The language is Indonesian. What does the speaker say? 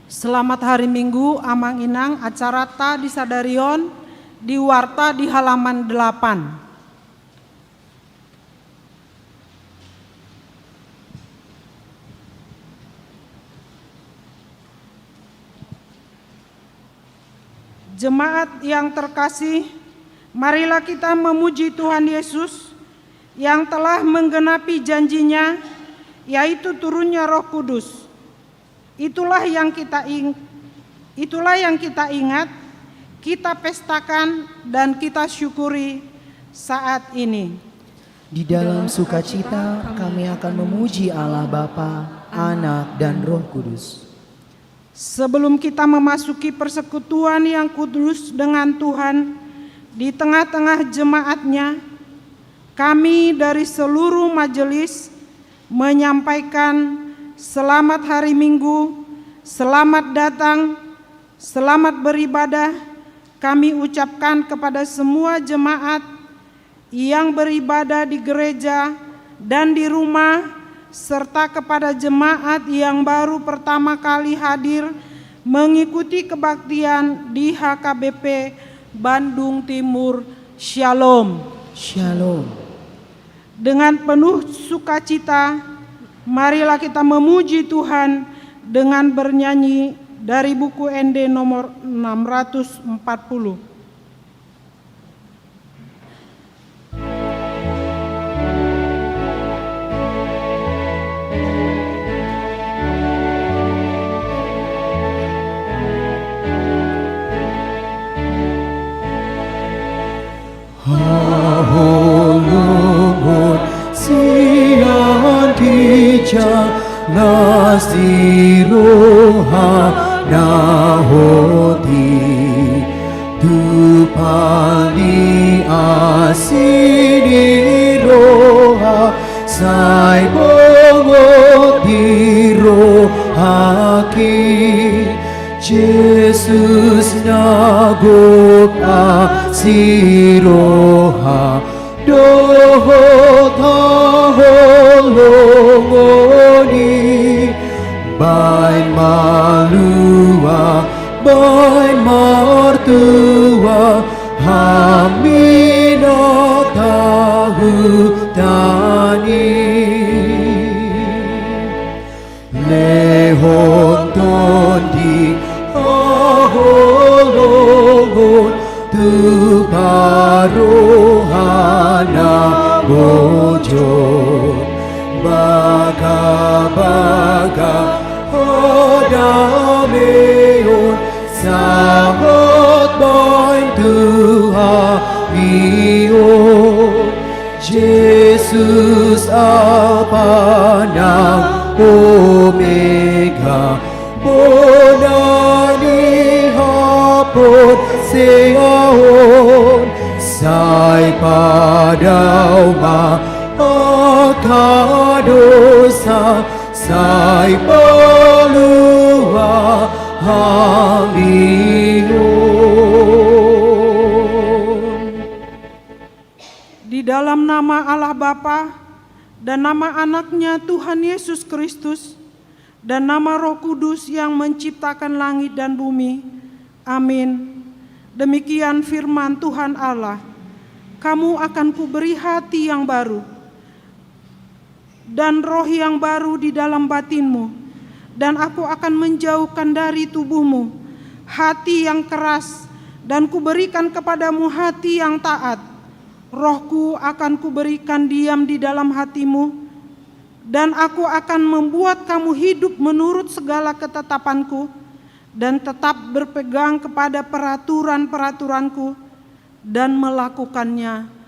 Selamat hari Minggu, Amang Inang, acara Ta di Sadarion, di Warta di halaman 8. Jemaat yang terkasih, marilah kita memuji Tuhan Yesus yang telah menggenapi janjinya, yaitu turunnya Roh Kudus. Itulah yang kita ingat, kita pestakan dan kita syukuri saat ini. Di dalam sukacita kami akan memuji Allah Bapa, Anak, dan Roh Kudus. Sebelum kita memasuki persekutuan yang kudus dengan Tuhan di tengah-tengah jemaatnya, kami dari seluruh majelis menyampaikan selamat hari Minggu, selamat datang, selamat beribadah. Kami ucapkan kepada semua jemaat yang beribadah di gereja dan di rumah, serta kepada jemaat yang baru pertama kali hadir mengikuti kebaktian di HKBP Bandung Timur. Shalom. Shalom. Dengan penuh sukacita, marilah kita memuji Tuhan dengan bernyanyi dari buku ND nomor 640. Hahulungun siang dijak nasiroha nahoti tupali asini roha sai bongo dirohaki Jesus nagopa siroha doho taholongoni bain malua bain martua hamina tahu tani lehon tondi aholongon tu paruhana bojo baga-baga hodameon sahot boin Tuhan bion Jesus apa nang omega bonani hapon seahon sai padauma akadosa sai palua hamion. Di dalam nama Allah Bapa dan nama anaknya Tuhan Yesus Kristus dan nama Roh Kudus yang menciptakan langit dan bumi. Amin. Demikian firman Tuhan Allah. Kamu akan kuberi hati yang baru dan roh yang baru di dalam batinmu, dan aku akan menjauhkan dari tubuhmu hati yang keras, dan kuberikan kepadamu hati yang taat. Rohku akan kuberikan diam di dalam hatimu, dan aku akan membuat kamu hidup menurut segala ketetapanku, dan tetap berpegang kepada peraturan-peraturanku dan melakukannya